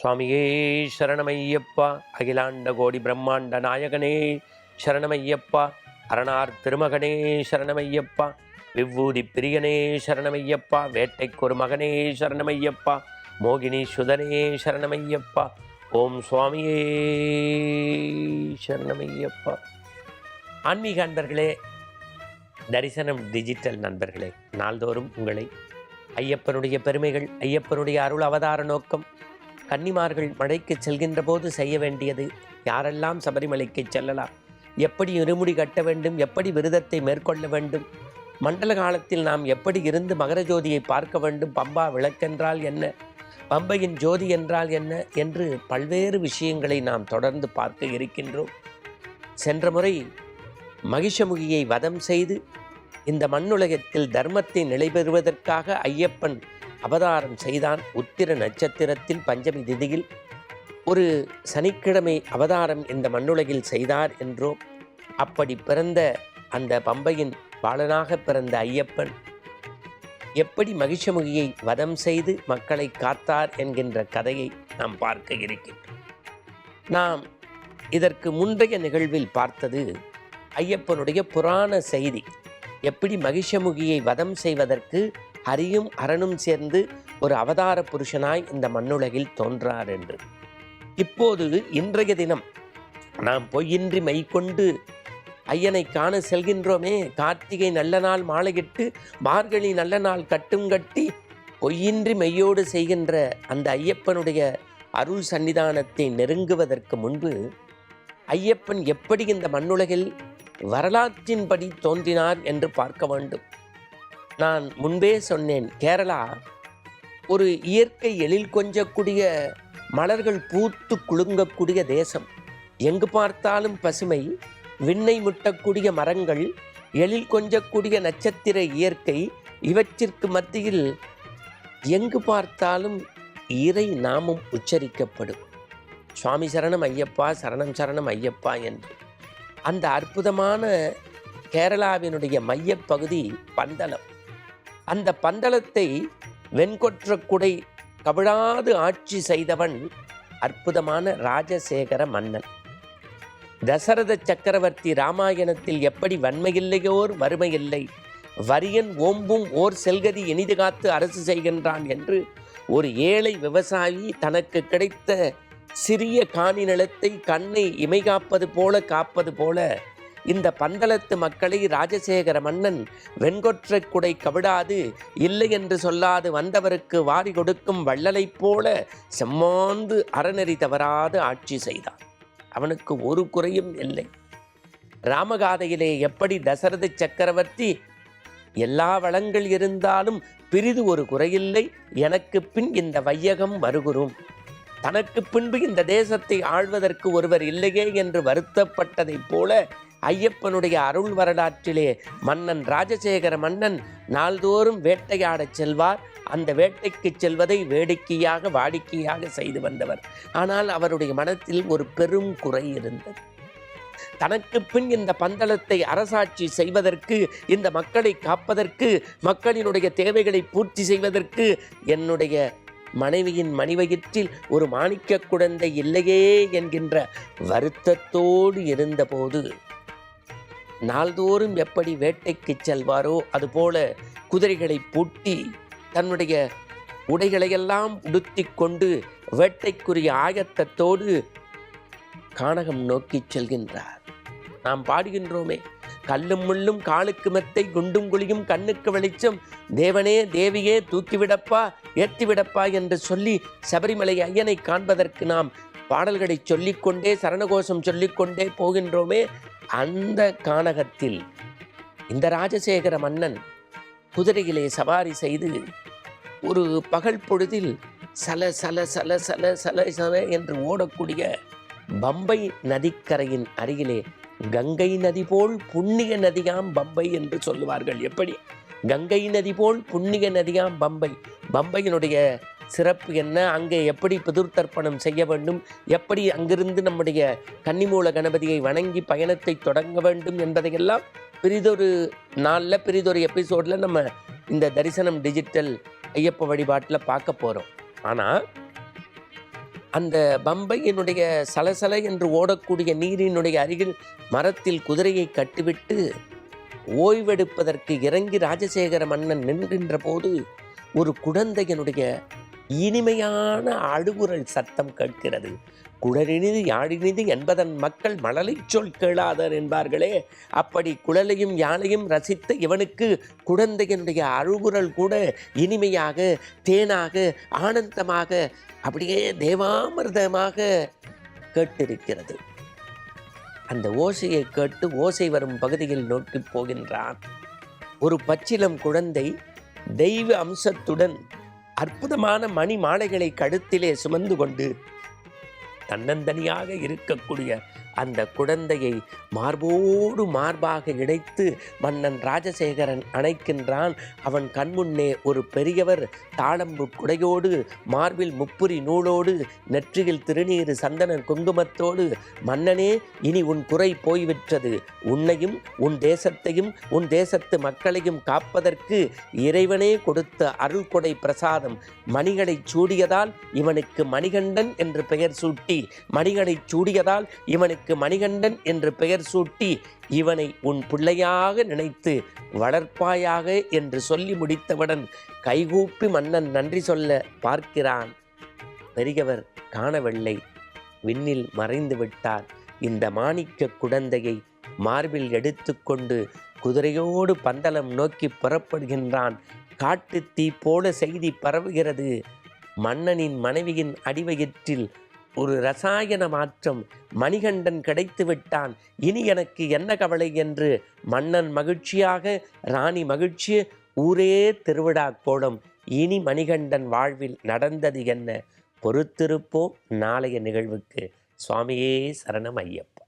சுவாமியே சரணமையப்பா. அகிலாண்ட கோடி பிரம்மாண்ட நாயகனே சரணமையப்பா. அரணார் திருமகனே சரணமையப்பா. விவ்வூதி பிரியனே சரணமையப்பா. வேட்டைக்கொரு மகனே சரணமையப்பா. மோகினி சுதனே சரணமையப்பா. ஓம் சுவாமியே சரணமையப்பா. ஆன்மீக அன்பர்களே, தரிசனம் டிஜிட்டல் நண்பர்களே, நாள்தோறும் உங்களை ஐயப்பனுடைய பெருமைகள், ஐயப்பனுடைய அருள் அவதார நோக்கம், கன்னிமார்கள் மழைக்கு செல்கின்ற போது செய்ய வேண்டியது, யாரெல்லாம் சபரிமலைக்கு செல்லலாம், எப்படி இருமுடி கட்ட வேண்டும், எப்படி விரதத்தை மேற்கொள்ள வேண்டும், மண்டல காலத்தில் நாம் எப்படி இருந்து மகர ஜோதியை பார்க்க வேண்டும், பம்பா விளக்கென்றால் என்ன, பம்பையின் ஜோதி என்றால் என்ன என்று பல்வேறு விஷயங்களை நாம் தொடர்ந்து பார்க்க இருக்கின்றோம். சென்ற முறை மகிஷமுகியை வதம் செய்து இந்த மண்ணுலகத்தில் தர்மத்தை நிலைபெறுவதற்காக ஐயப்பன் அவதாரம் செய்தான். உத்திர நட்சத்திரத்தில் பஞ்சமி திதியில் ஒரு சனிக்கிழமை அவதாரம் இந்த மண்ணுலகில் செய்தார் என்றோம். அப்படி பிறந்த அந்த பம்பையின் பாலனாக பிறந்த ஐயப்பன் எப்படி மகிஷமுகியை வதம் செய்து மக்களை காத்தார் என்கின்ற கதையை நாம் பார்க்க இருக்கின்றோம். நாம் இதற்கு முந்தைய நிகழ்வில் பார்த்தது ஐயப்பனுடைய புராண செய்தி, எப்படி மகிஷமுகியை வதம் செய்வதற்கு ஹரியும் அரணும் சேர்ந்து ஒரு அவதார புருஷனாய் இந்த மண்ணுலகில் தோன்றார் என்று. இப்போது இன்றைய தினம் நாம் பொய்யின்றி மெய்கொண்டு ஐயனை காண செல்கின்றோமே. கார்த்திகை நல்ல நாள் மாலையிட்டு மார்கழி நல்ல நாள் கட்டும் கட்டி பொய்யின்றி மெய்யோடு செய்கின்ற அந்த ஐயப்பனுடைய அருள் சன்னிதானத்தை நெருங்குவதற்கு முன்பு ஐயப்பன் எப்படி இந்த மண்ணுலகில் வரலாற்றின்படி தோன்றினார் என்று பார்க்க வேண்டும். நான் முன்பே சொன்னேன், கேரளா ஒரு இயற்கை எழில் கொஞ்சக்கூடிய மலர்கள் பூத்து குலுங்கக்கூடிய தேசம். எங்கு பார்த்தாலும் பசுமை, விண்ணை முட்டக்கூடிய மரங்கள், எழில் கொஞ்சக்கூடிய நட்சத்திர இயற்கை, இவற்றிற்கு மத்தியில் எங்கு பார்த்தாலும் இறை நாமம் உச்சரிக்கப்படும். சுவாமி சரணம் ஐயப்பா, சரணம் சரணம் ஐயப்பா என்று. அந்த அற்புதமான கேரளாவினுடைய மையப்பகுதி பந்தளம். அந்த பந்தளத்தை வெண்கொற்ற குடை கவிழாது ஆட்சி செய்தவன் அற்புதமான ராஜசேகர மன்னன். தசரத சக்கரவர்த்தி ராமாயணத்தில் எப்படி வன்மையில்லையோர் வறுமையில்லை, வரியன் ஓம்பும் ஓர் செல்கதி இனிது காத்து அரசு செய்கின்றான் என்று ஒரு ஏழை விவசாயி தனக்கு கிடைத்த சிறிய காணி நிலத்தை கண்ணை இமை காப்பது போல இந்த பந்தளத்து மக்களை ராஜசேகர மன்னன் வெண்கொற்ற குடை கவிடாது, இல்லை என்று சொல்லாது வந்தவருக்கு வாரி கொடுக்கும் வள்ளலைப் போல செம்மாந்து அறநெறி தவறாது ஆட்சி செய்தான். அவனுக்கு ஒரு குறையும் இல்லை. ராமகாதையிலே எப்படி தசரத சக்கரவர்த்தி எல்லா வளங்கள் இருந்தாலும் பிரிது ஒரு குறையில்லை, எனக்கு பின் இந்த வையகம் வருகிறோம், தனக்கு பின்பு இந்த தேசத்தை ஆள்வதற்கு ஒருவர் இல்லையே என்று வருத்தப்பட்டதைப் போல ஐயப்பனுடைய அருள் வரலாற்றிலே மன்னன் ராஜசேகர மன்னன் நாள்தோறும் வேட்டையாடச் செல்வார். அந்த வேட்டைக்கு செல்வதை வேடிக்கையாக வாடிக்கையாக செய்து வந்தவர். ஆனால் அவருடைய மனத்தில் ஒரு பெரும் குறை இருந்தது. தனக்கு பின் இந்த பந்தளத்தை அரசாட்சி செய்வதற்கு, இந்த மக்களை காப்பதற்கு, மக்களினுடைய தேவைகளை பூர்த்தி செய்வதற்கு என்னுடைய மனைவியின் மணிவயிற்றில் ஒரு மாணிக்க குழந்தை இல்லையே என்கின்ற வருத்தத்தோடு இருந்தபோது நாள்தோறும் எப்படி வேட்டைக்கு செல்வாரோ அதுபோல குதிரைகளை பூட்டி தன்னுடைய உடைகளையெல்லாம் உடுத்தி கொண்டு வேட்டைக்குரிய ஆயத்தத்தோடு கானகம் நோக்கி செல்கின்றார். நாம் பாடுகின்றோமே, கல்லும் முள்ளும் காலுக்கு மெத்தை, குண்டும் குழியும் கண்ணுக்கு வெளிச்சம், தேவனே தேவியே தூக்கிவிடப்பா ஏற்றிவிடப்பா என்று சொல்லி சபரிமலை ஐயனை காண்பதற்கு நாம் பாடல்களை சொல்லிக்கொண்டே சரணகோஷம் சொல்லிக்கொண்டே போகின்றோமே. அந்த கானகத்தில் இந்த ராஜசேகர மன்னன் குதிரையிலே சவாரி செய்து ஒரு பகல் பொழுதில் சல சல சல சல சல சல என்று ஓடக்கூடிய பம்பை நதிக்கரையின் அருகிலே கங்கை நதி போல் புண்ணிய நதியாம் பம்பை என்று சொல்லுவார்கள். எப்படி கங்கை நதி போல் புண்ணிய நதியாம் பம்பை. பம்பையினுடைய சிறப்பு என்ன, அங்கே எப்படி பிதுர் தர்ப்பணம் செய்ய வேண்டும், எப்படி அங்கிருந்து நம்முடைய கன்னிமூல கணபதியை வணங்கி பயணத்தை தொடங்க வேண்டும் என்பதையெல்லாம் பிரிதொரு நாளில் பிரிதொரு எபிசோடில் நம்ம இந்த தரிசனம் டிஜிட்டல் ஐயப்ப வழிபாட்டில் பார்க்க போகிறோம். ஆனால் அந்த பம்பையினுடைய சலசல என்று ஓடக்கூடிய நீரினுடைய அருகில் மரத்தில் குதிரையை கட்டிவிட்டு ஓய்வெடுப்பதற்கு இறங்கி ராஜசேகர மன்னன் நின்கின்ற போது ஒரு குழந்தையினுடைய இனிமையான அழுகுரல் சத்தம் கேட்கிறது. குழலினிது யாழினிது என்பதன் மக்கள் மழலை சொல் கேளாதர் என்பார்களே, அப்படி குழலையும் யாழையும் ரசித்த இவனுக்கு குழந்தையினுடைய அழுகுரல் கூட இனிமையாக, தேனாக, ஆனந்தமாக, அப்படியே தேவாமிர்தமாக கேட்டிருக்கிறது. அந்த ஓசையை கேட்டு ஓசை வரும் பகுதியில் நோக்கி போகின்றான். ஒரு பச்சிலம் குழந்தை தெய்வ அம்சத்துடன் அற்புதமான மணி மாலைகளை கழுத்திலே சுமந்து கொண்டு தன்னந்தனியாக இருக்கக்கூடிய அந்த குழந்தையை மார்போடு மார்பாக இணைத்து மன்னன் ராஜசேகரன் அணைக்கின்றான். அவன் கண்முன்னே ஒரு பெரியவர் தாளம்பு குடையோடு, மார்பில் முப்புரி நூலோடு, நெற்றியில் திருநீறு சந்தன குங்குமத்தோடு, மன்னனே, இனி உன் குறை போய்விட்டது. உன்னையும் உன் தேசத்தையும் உன் தேசத்து மக்களையும் காப்பதற்கு இறைவனே கொடுத்த அருள்கொடை பிரசாதம். மணிகளை சூடியதால் இவனுக்கு மணிகண்டன் என்று பெயர் சூட்டி, மணிகளை சூடியதால் இவனுக்கு மணிகண்டன் என்று பெயர் சூட்டி, இவனை உன் பிள்ளையாக நினைத்து வளர்ப்பாயாக என்று சொல்லி முடித்தவுடன் கைகூப்பி மன்னன் நன்றி சொல்ல பார்க்கிறான். பெரியவர் காணவில்லை, விண்ணில் மறைந்து விட்டார். இந்த மாணிக்க குழந்தையை மார்பில் எடுத்துக்கொண்டு குதிரையோடு பந்தலம் நோக்கி புறப்படுகின்றான். காட்டு தீ போல செய்தி பரவுகிறது. மன்னனின் மனைவியின் அடிவயிற்றில் ஒரு ரசாயன மாற்றம். மணிகண்டன் கிடைத்து விட்டான், இனி எனக்கு என்ன கவலை என்று மன்னன் மகிழ்ச்சியாக, ராணி மகிழ்ச்சி, ஊரே திருவிழா கோலம். இனி மணிகண்டன் வாழ்வில் நடந்தது என்ன? பொறுத்திருப்போம் நாளைய நிகழ்வுக்கு. சுவாமியே சரணம் ஐயப்பா.